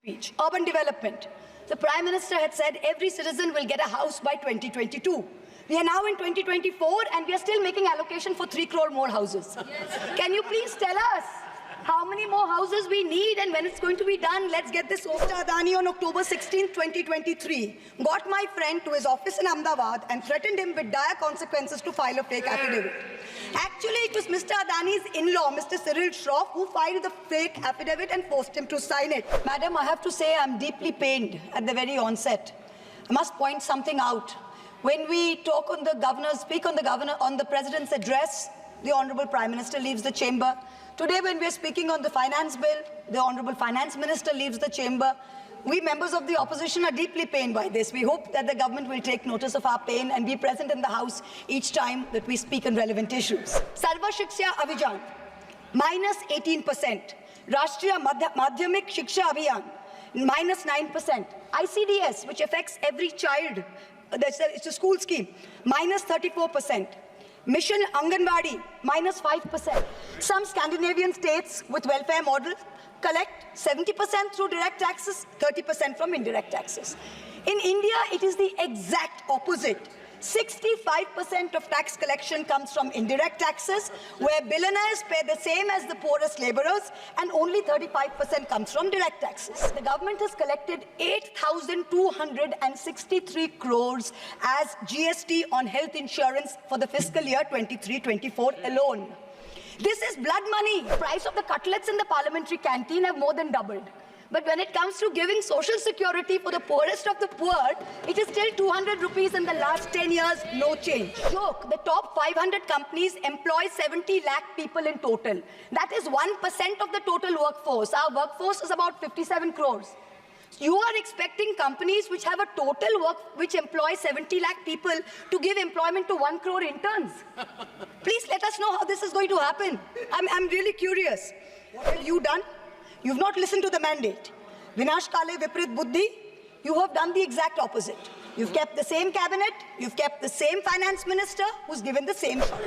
speech. Urban development. The Prime Minister had said every citizen will get a house by 2022. We are now in 2024 and we are still making allocation for 3 crore more houses. Yes. Can you please tell us how many more houses we need and when it's going to be done? Let's get this over. Mr. Adani on October 16, 2023 got my friend to his office in Ahmedabad and threatened him with dire consequences to file a fake affidavit. Actually, it was Mr. Adani's in-law, Mr. Cyril Shroff, who filed the fake affidavit and forced him to sign it. Madam, I have to say I'm deeply pained at the very onset. I must point something out. When we talk on the on the President's address, the Honorable Prime Minister leaves the chamber. Today, when we're speaking on the finance bill, the Honorable Finance Minister leaves the chamber. We members of the opposition are deeply pained by this. We hope that the government will take notice of our pain and be present in the House each time that we speak on relevant issues. Sarva Shiksha Abhijan, minus 18%. Rashtriya Madhyamik Shiksha Abhiyan, minus 9%. ICDS, which affects every child, it's a school scheme, minus 34%. Mission Anganwadi, minus 5%. Some Scandinavian states with welfare models collect 70% through direct taxes, 30% from indirect taxes. In India, it is the exact opposite. 65% of tax collection comes from indirect taxes, where billionaires pay the same as the poorest laborers, and only 35% comes from direct taxes. The government has collected 8,263 crores as GST on health insurance for the fiscal year 23-24 alone. This is blood money. The price of the cutlets in the parliamentary canteen have more than doubled. But when it comes to giving social security for the poorest of the poor, it is still 200 rupees in the last 10 years, no change. Joke, the top 500 companies employ 70 lakh people in total. That is 1% of the total workforce. Our workforce is about 57 crores. You are expecting companies which have a total which employ 70 lakh people to give employment to 1 crore interns. Please let us know how this is going to happen. I'm really curious. What have you done? You've not listened to the mandate. Vinash Kale Viprit Buddhi, you have done the exact opposite. You've kept the same cabinet, you've kept the same finance minister who's given the same shot.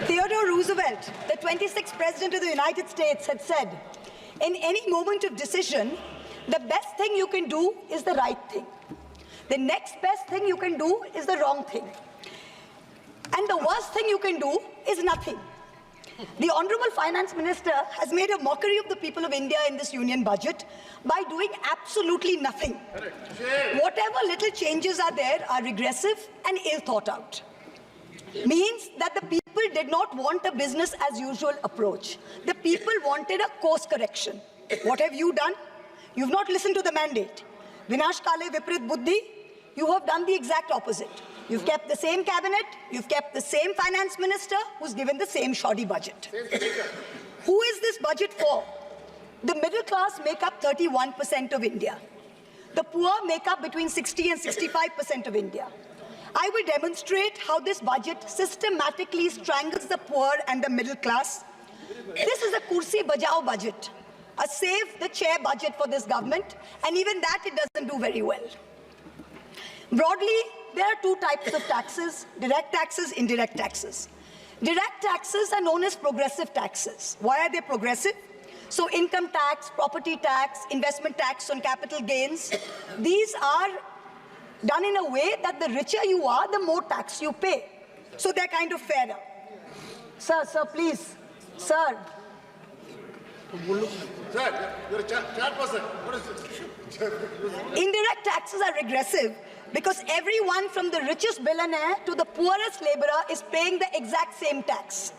Theodore Roosevelt, the 26th President of the United States, had said, in any moment of decision, the best thing you can do is the right thing. The next best thing you can do is the wrong thing. And the worst thing you can do is nothing. The Honorable Finance Minister has made a mockery of the people of India in this union budget by doing absolutely nothing. Whatever little changes are there are regressive and ill thought out. Means that the people did not want a business as usual approach. The people wanted a course correction. What have you done? You've not listened to the mandate. Vinash Kale Viprit Buddhi, you have done the exact opposite. You've kept the same cabinet, you've kept the same finance minister who's given the same shoddy budget. Who is this budget for? The middle class make up 31% of India. The poor make up between 60 and 65% of India. I will demonstrate how this budget systematically strangles the poor and the middle class. This is a kursi bajao budget, a save the chair budget for this government, and even that it doesn't do very well. Broadly, there are two types of taxes: direct taxes, indirect taxes. Direct taxes are known as progressive taxes. Why are they progressive? So income tax, property tax, investment tax on capital gains, these are done in a way that the richer you are, the more tax you pay. So they're kind of fairer. Sir, please. Sir. Sir, you're a chairperson. What is it? Indirect taxes are regressive because everyone from the richest billionaire to the poorest laborer is paying the exact same tax.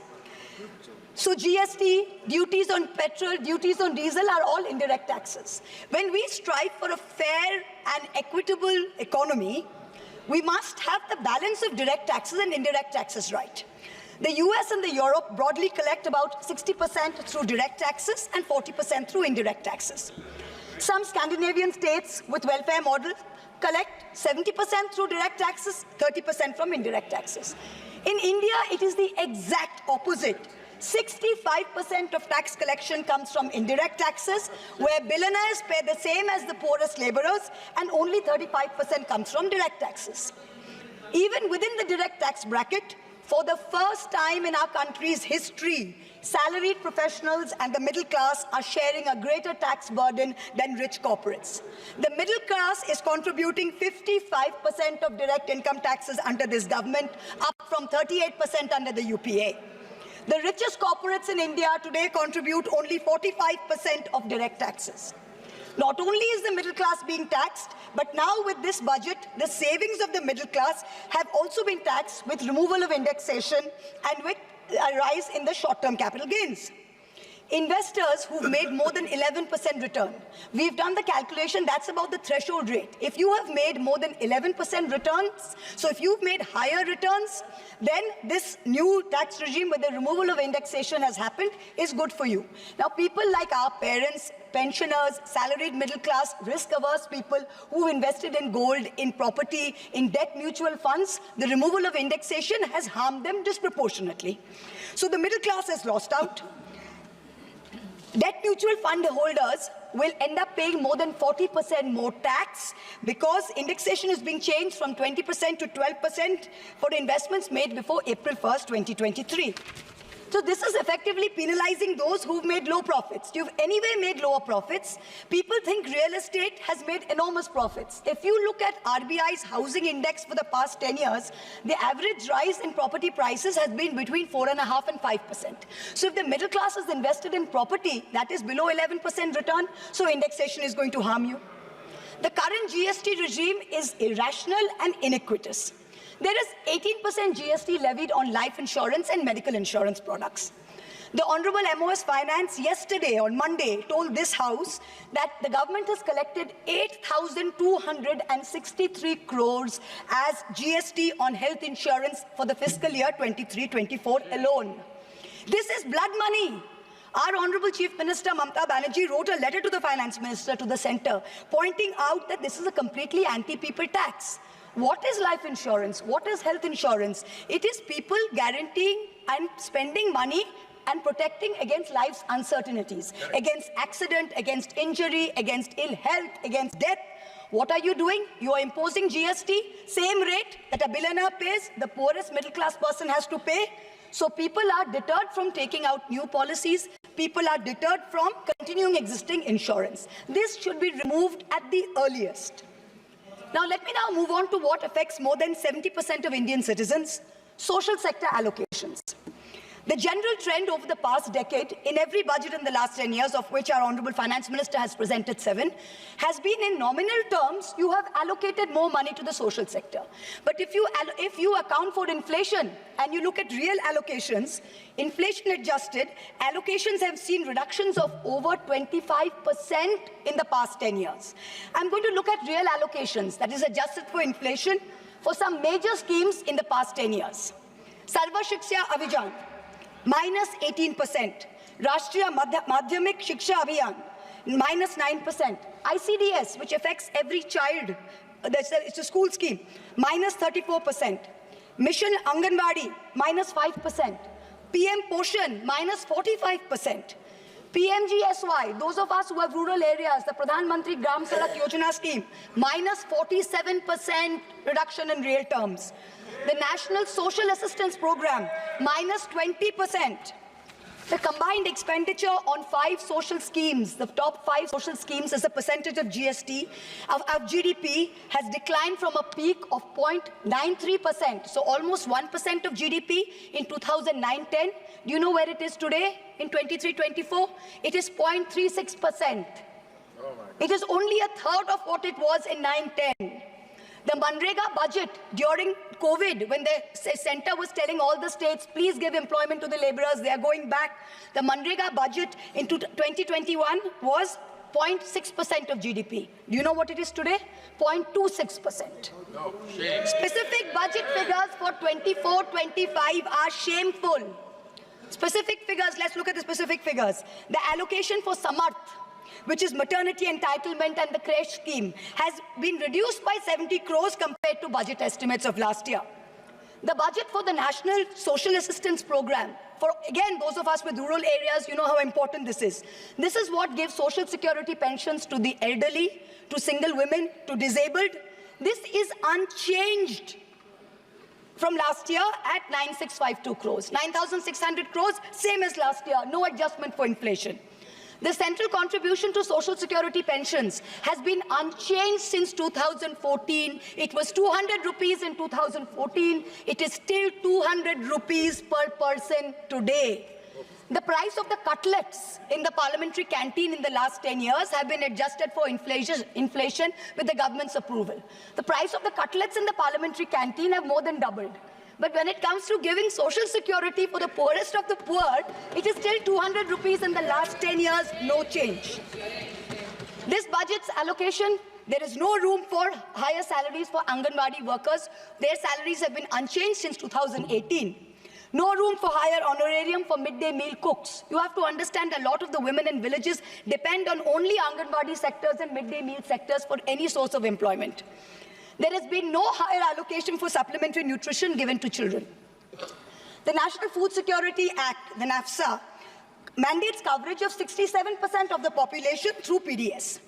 So GST, duties on petrol, duties on diesel are all indirect taxes. When we strive for a fair and equitable economy, we must have the balance of direct taxes and indirect taxes right. The US and the Europe broadly collect about 60% through direct taxes and 40% through indirect taxes. Some Scandinavian states with welfare models collect 70% through direct taxes, 30% from indirect taxes. In India, it is the exact opposite. 65% of tax collection comes from indirect taxes, where billionaires pay the same as the poorest laborers, and only 35% comes from direct taxes. Even within the direct tax bracket, for the first time in our country's history, salaried professionals and the middle class are sharing a greater tax burden than rich corporates. The middle class is contributing 55% of direct income taxes under this government, up from 38% under the UPA. The richest corporates in India today contribute only 45% of direct taxes. Not only is the middle class being taxed, but now with this budget, the savings of the middle class have also been taxed with removal of indexation and with a rise in the short-term capital gains. Investors who've made more than 11% return, we've done the calculation, that's about the threshold rate. If you have made more than 11% returns, so if you've made higher returns, then this new tax regime with the removal of indexation has happened is good for you. Now, people like our parents, pensioners, salaried middle class, risk-averse people who invested in gold, in property, in debt mutual funds, the removal of indexation has harmed them disproportionately. So the middle class has lost out. Debt mutual fund holders will end up paying more than 40% more tax because indexation is being changed from 20% to 12% for investments made before April 1st, 2023. So this is effectively penalizing those who've made low profits. You've anyway made lower profits. People think real estate has made enormous profits. If you look at RBI's housing index for the past 10 years, the average rise in property prices has been between 4.5% and 5%. So if the middle class is invested in property, that is below 11% return, so indexation is going to harm you. The current GST regime is irrational and iniquitous. There is 18% GST levied on life insurance and medical insurance products. The Honorable MOS Finance yesterday, on Monday, told this House that the government has collected 8,263 crores as GST on health insurance for the fiscal year 23-24 alone. This is blood money. Our Honorable Chief Minister Mamata Banerjee wrote a letter to the Finance Minister, to the Centre, pointing out that this is a completely anti-people tax. What is life insurance? What is health insurance? It is people guaranteeing and spending money and protecting against life's uncertainties, against accident, against injury, against ill health, against death. What are you doing? You are imposing GST, same rate that a billionaire pays, the poorest middle class person has to pay. So people are deterred from taking out new policies. People are deterred from continuing existing insurance. This should be removed at the earliest. Now, let me now move on to what affects more than 70% of Indian citizens, social sector allocations. The general trend over the past decade, in every budget in the last 10 years, of which our Honorable Finance Minister has presented 7, has been in nominal terms, you have allocated more money to the social sector. But if you account for inflation and you look at real allocations, inflation adjusted, allocations have seen reductions of over 25% in the past 10 years. I'm going to look at real allocations, that is adjusted for inflation, for some major schemes in the past 10 years. Sarva Shiksha Abhijan, minus 18%. Rashtriya Madhyamik Shiksha Abhiyan, minus 9%. ICDS, which affects every child, it's a school scheme, minus 34%. Mission Anganwadi, minus 5%. PM Poshan, minus 45%. PMGSY, those of us who have rural areas, the Pradhan Mantri Gram Sadak Yojana scheme, minus 47% reduction in real terms. The National Social Assistance Program, minus 20%. The combined expenditure on 5 social schemes, the top 5 social schemes as a percentage of GST, of GDP, has declined from a peak of 0.93%, so almost 1% of GDP in 2009-10. Do you know where it is today in 23-24? It is 0.36%. It is only a third of what it was in 9-10. The Manrega budget during COVID, when the center was telling all the states, please give employment to the laborers, they are going back. The Manrega budget in 2021 was 0.6% of GDP. Do you know what it is today? 0.26%. No. Specific budget figures for 24-25 are shameful. Specific figures, let's look at the specific figures. The allocation for Samarth, which is maternity entitlement and the creche scheme, has been reduced by 70 crores compared to budget estimates of last year. The budget for the National Social Assistance Program, for again those of us with rural areas, you know how important this is. This is what gives social security pensions to the elderly, to single women, to disabled. This is unchanged. from last year at 9652 crores. 9,600 crores, same as last year, no adjustment for inflation. The central contribution to social security pensions has been unchanged since 2014. It was 200 rupees in 2014. It is still 200 rupees per person today. The price of the cutlets in the parliamentary canteen in the last 10 years have been adjusted for inflation with the government's approval. The price of the cutlets in the parliamentary canteen have more than doubled. But when it comes to giving social security for the poorest of the poor, it is still 200 rupees in the last 10 years, no change. This budget's allocation, there is no room for higher salaries for Anganwadi workers. Their salaries have been unchanged since 2018. No room for higher honorarium for midday meal cooks. You have to understand a lot of the women in villages depend on only Anganwadi sectors and midday meal sectors for any source of employment. There has been no higher allocation for supplementary nutrition given to children. The National Food Security Act, the NAFSA, mandates coverage of 67% of the population through PDS.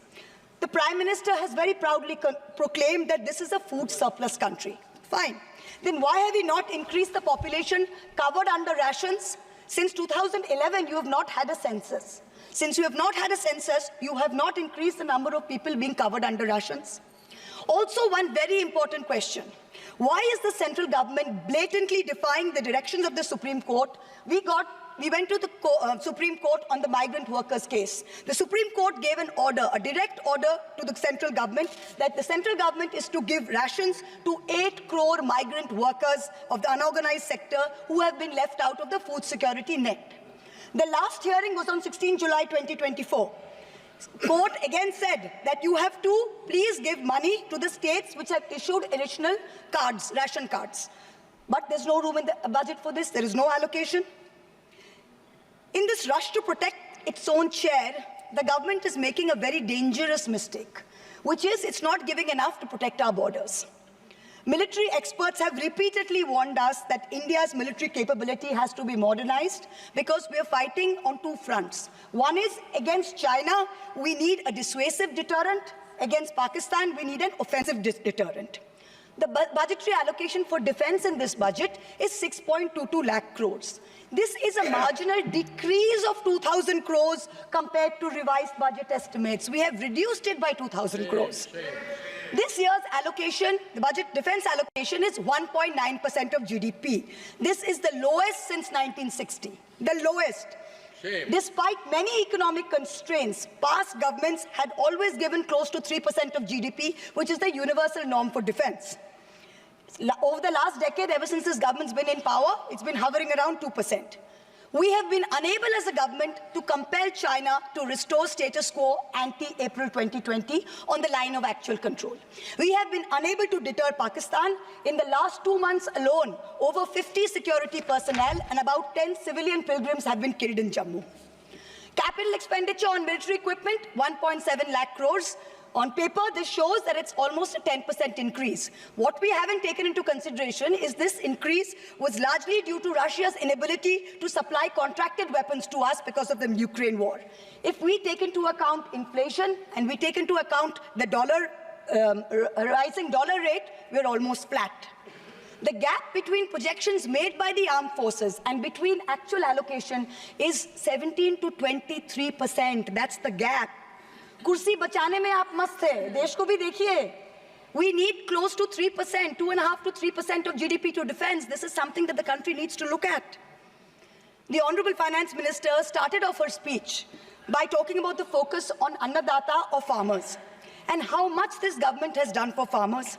The Prime Minister has very proudly proclaimed that this is a food surplus country. Fine. Then why have we not increased the population covered under rations? Since 2011, you have not had a census. Since you have not had a census, you have not increased the number of people being covered under rations. Also, one very important question. Why is the central government blatantly defying the directions of the Supreme Court? We went to the Supreme Court on the migrant workers case. The Supreme Court gave an order, a direct order to the central government that the central government is to give rations to 8 crore migrant workers of the unorganized sector who have been left out of the food security net. The last hearing was on 16 July 2024. Court again said that you have to please give money to the states which have issued additional cards, ration cards. But there's no room in the budget for this. There is no allocation. In this rush to protect its own chair, the government is making a very dangerous mistake, which is it's not giving enough to protect our borders. Military experts have repeatedly warned us that India's military capability has to be modernized because we are fighting on two fronts. One is against China, we need a dissuasive deterrent. Against Pakistan, we need an offensive deterrent. The budgetary allocation for defense in this budget is 6.22 lakh crores. This is a marginal decrease of 2,000 crores compared to revised budget estimates. We have reduced it by 2,000 crores. This year's allocation, the budget defense allocation, is 1.9% of GDP. This is the lowest since 1960, the lowest. Shame. Despite many economic constraints, past governments had always given close to 3% of GDP, which is the universal norm for defense. Over the last decade, ever since this government's been in power, it's been hovering around 2%. We have been unable as a government to compel China to restore status quo ante-April 2020 on the line of actual control. We have been unable to deter Pakistan. In the last 2 months alone, over 50 security personnel and about 10 civilian pilgrims have been killed in Jammu. Capital expenditure on military equipment, 1.7 lakh crores. On paper, this shows that it's almost a 10% increase. What we haven't taken into consideration is this increase was largely due to Russia's inability to supply contracted weapons to us because of the Ukraine war. If we take into account inflation and we take into account the rising dollar rate, we're almost flat. The gap between projections made by the armed forces and between actual allocation is 17 to 23%. That's the gap. कुर्सी बचाने में आप मस्त थे, देश को भी देखिए. We need close to 3%, 2.5 to 3% of GDP to defense. This is something that the country needs to look at. The Honorable Finance Minister started off her speech by talking about the focus on Annadata or farmers and how much this government has done for farmers.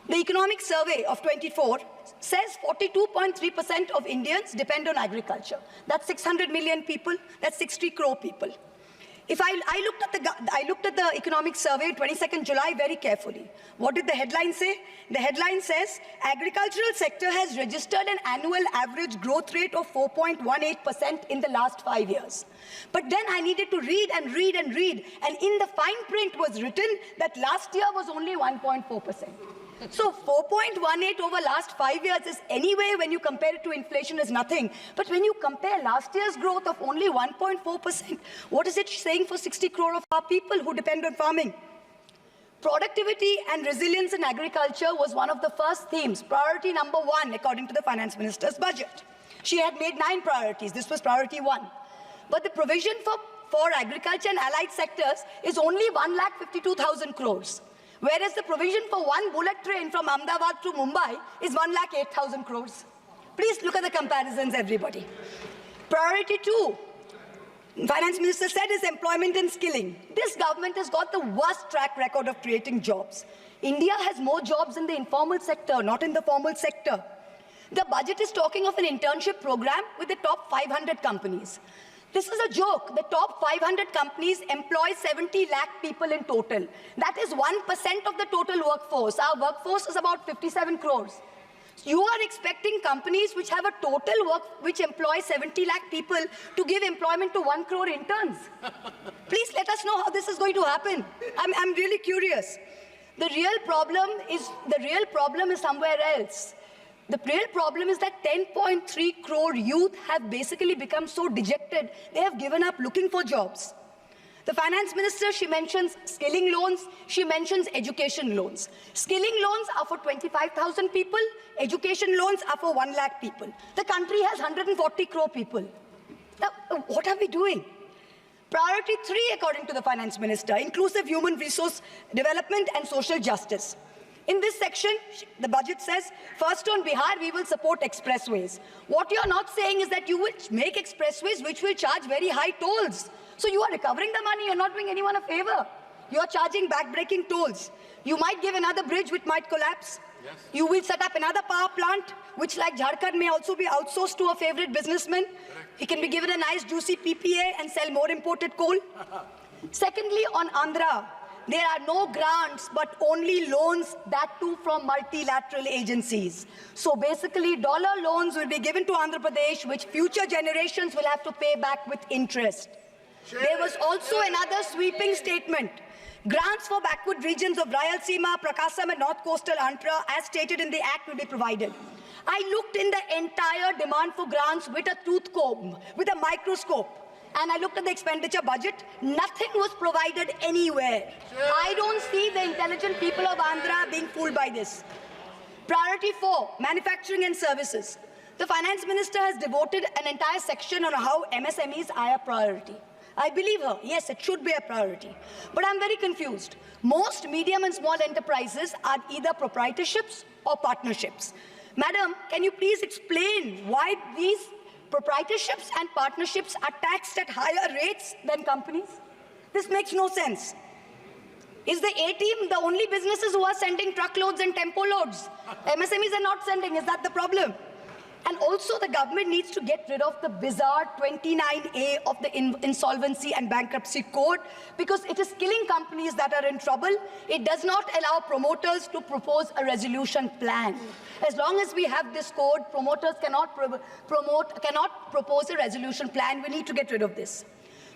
The Economic Survey of 24 says 42.3% of Indians depend on agriculture. That's 600 million people, that's 60 crore people. If I looked at the Economic Survey, 22nd July, very carefully. What did the headline say? The headline says, agricultural sector has registered an annual average growth rate of 4.18% in the last 5 years. But then I needed to read and read and read, and in the fine print was written that last year was only 1.4%. So 4.18 over last 5 years is anyway, when you compare it to inflation, is nothing. But when you compare last year's growth of only 1.4%, what is it saying for 60 crore of our people who depend on farming? Productivity and resilience in agriculture was one of the first themes, priority number 1, according to the finance minister's budget. She had made 9 priorities. This was priority 1. But the provision for agriculture and allied sectors is only 1,52,000 crores. Whereas the provision for one bullet train from Ahmedabad to Mumbai is 1,08,000 crores. Please look at the comparisons, everybody. Priority 2, Finance Minister said, is employment and skilling. This government has got the worst track record of creating jobs. India has more jobs in the informal sector, not in the formal sector. The budget is talking of an internship program with the top 500 companies. This is a joke. The top 500 companies employ 70 lakh people in total. That is 1% of the total workforce. Our workforce is about 57 crores. You are expecting companies which have a total which employ 70 lakh people to give employment to 1 crore interns. Please let us know how this is going to happen. I'm really curious. The real problem is somewhere else. The real problem is that 10.3 crore youth have basically become so dejected, they have given up looking for jobs. The finance minister, she mentions skilling loans, she mentions education loans. Skilling loans are for 25,000 people, education loans are for 1 lakh people. The country has 140 crore people. Now, what are we doing? Priority 3, according to the finance minister, inclusive human resource development and social justice. In this section, the budget says, first on Bihar, we will support expressways. What you're not saying is that you will make expressways which will charge very high tolls. So you are recovering the money, you're not doing anyone a favor. You're charging back-breaking tolls. You might give another bridge which might collapse. Yes. You will set up another power plant, which like Jharkhand may also be outsourced to a favorite businessman. Correct. He can be given a nice juicy PPA and sell more imported coal. Secondly, on Andhra, there are no grants, but only loans, that too from multilateral agencies. So basically, dollar loans will be given to Andhra Pradesh, which future generations will have to pay back with interest. There was also another sweeping statement. Grants for backward regions of Rayalaseema, Prakasam and North Coastal Andhra, as stated in the Act, will be provided. I looked in the entire demand for grants with a tooth comb, with a microscope. And I looked at the expenditure budget, nothing was provided anywhere. I don't see the intelligent people of Andhra being fooled by this. Priority 4, manufacturing and services. The finance minister has devoted an entire section on how MSMEs are a priority. I believe her, yes, it should be a priority. But I'm very confused. Most medium and small enterprises are either proprietorships or partnerships. Madam, can you please explain why these proprietorships and partnerships are taxed at higher rates than companies? This makes no sense. Is the A-team the only businesses who are sending truckloads and tempo loads? MSMEs are not sending, is that the problem? And also the government needs to get rid of the bizarre 29A of the Insolvency and Bankruptcy Code, because it is killing companies that are in trouble. It does not allow promoters to propose a resolution plan. As long as we have this code, promoters cannot propose a resolution plan. We need to get rid of this.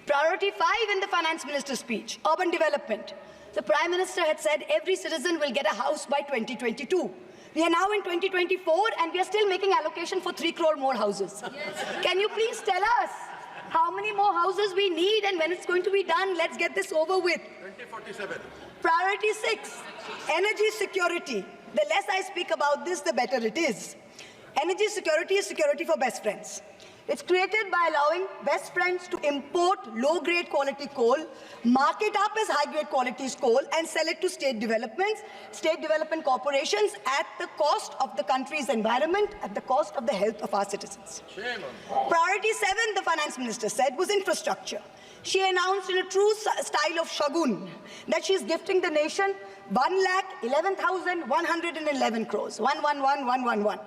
Priority 5 in the finance minister's speech, urban development. The Prime Minister had said every citizen will get a house by 2022. We are now in 2024 and we are still making allocation for 3 crore more houses. Yes. Can you please tell us how many more houses we need and when it's going to be done? Let's get this over with. 2047. Priority 6, energy security. The less I speak about this, the better it is. Energy security is security for best friends. It's created by allowing best friends to import low-grade quality coal, mark it up as high-grade quality coal, and sell it to state development corporations at the cost of the country's environment, at the cost of the health of our citizens. Priority 7, the finance minister said, was infrastructure. She announced in a true style of Shagun that she's gifting the nation 1,11,111 crores. 111,111.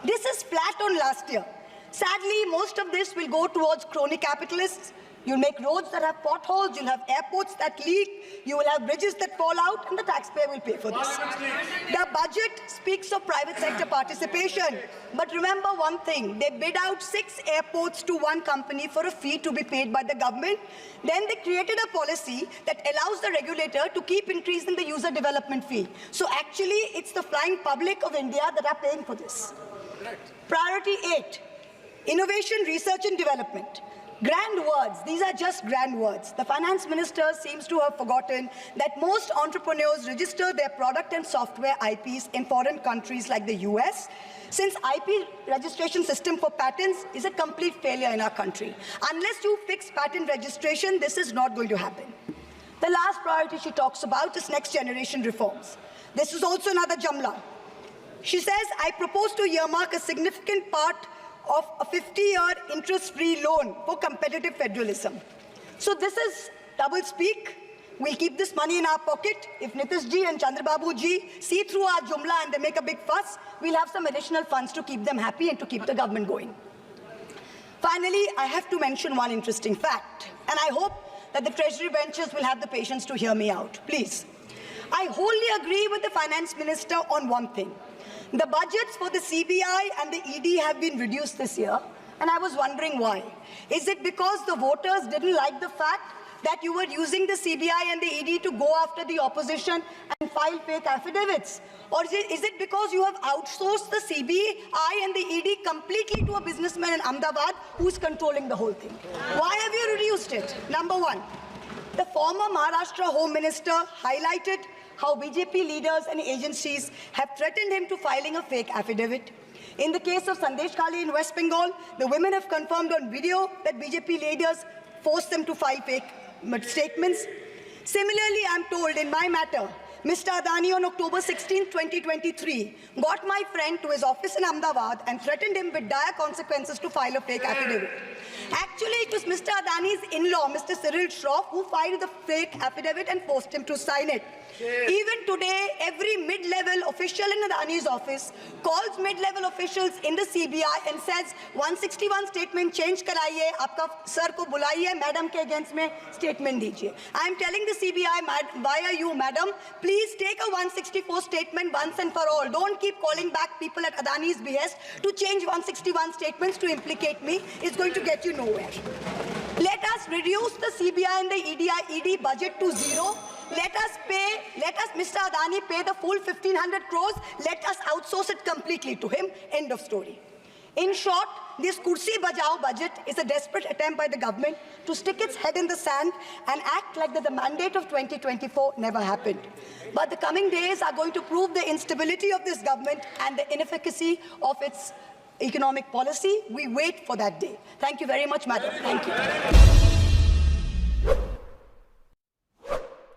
This is flat on last year. Sadly, most of this will go towards crony capitalists. You'll make roads that have potholes, you'll have airports that leak, you will have bridges that fall out, and the taxpayer will pay for this. The budget speaks of private sector participation. But remember one thing, they bid out 6 airports to one company for a fee to be paid by the government. Then they created a policy that allows the regulator to keep increasing the user development fee. So actually, it's the flying public of India that are paying for this. Priority 8. Innovation, research and development. Grand words, these are just grand words. The finance minister seems to have forgotten that most entrepreneurs register their product and software IPs in foreign countries like the US, since IP registration system for patents is a complete failure in our country. Unless you fix patent registration, this is not going to happen. The last priority she talks about is next generation reforms. This is also another Jamla. She says, I propose to earmark a significant part of a 50-year interest-free loan for competitive federalism. So this is double speak. We'll keep this money in our pocket. If Nitish ji and Chandrababu ji see through our Jumla and they make a big fuss, we'll have some additional funds to keep them happy and to keep the government going. Finally, I have to mention one interesting fact, and I hope that the Treasury benches will have the patience to hear me out. Please. I wholly agree with the Finance Minister on one thing. The budgets for the CBI and the ED have been reduced this year, and I was wondering why. Is it because the voters didn't like the fact that you were using the CBI and the ED to go after the opposition and file fake affidavits? Or is it because you have outsourced the CBI and the ED completely to a businessman in Ahmedabad who's controlling the whole thing? Why have you reduced it? Number one, the former Maharashtra Home Minister highlighted how BJP leaders and agencies have threatened him to filing a fake affidavit. In the case of Sandesh Khali in West Bengal, the women have confirmed on video that BJP leaders forced them to file fake statements. Similarly, I'm told in my matter, Mr. Adani on October 16, 2023, got my friend to his office in Ahmedabad and threatened him with dire consequences to file a fake affidavit. Actually, it was Mr. Adani's in-law, Mr. Cyril Shroff, who filed the fake affidavit and forced him to sign it. Even today, every mid-level official in Adani's office calls mid-level officials in the CBI and says, 161 statement change karaiye, aapka sir ko bulaiye, madam ke against mein statement dijiye. I am telling the CBI, via you, madam, please take a 164 statement once and for all. Don't keep calling back people at Adani's behest to change 161 statements to implicate me. It's going to get you nowhere. Let us reduce the CBI and the ED budget to zero. Let us, Mr. Adani, pay the full 1,500 crores. Let us outsource it completely to him. End of story. In short, this Kursi Bajao budget is a desperate attempt by the government to stick its head in the sand and act like that the mandate of 2024 never happened. But the coming days are going to prove the instability of this government and the inefficacy of its economic policy. We wait for that day. Thank you very much, madam. Thank you.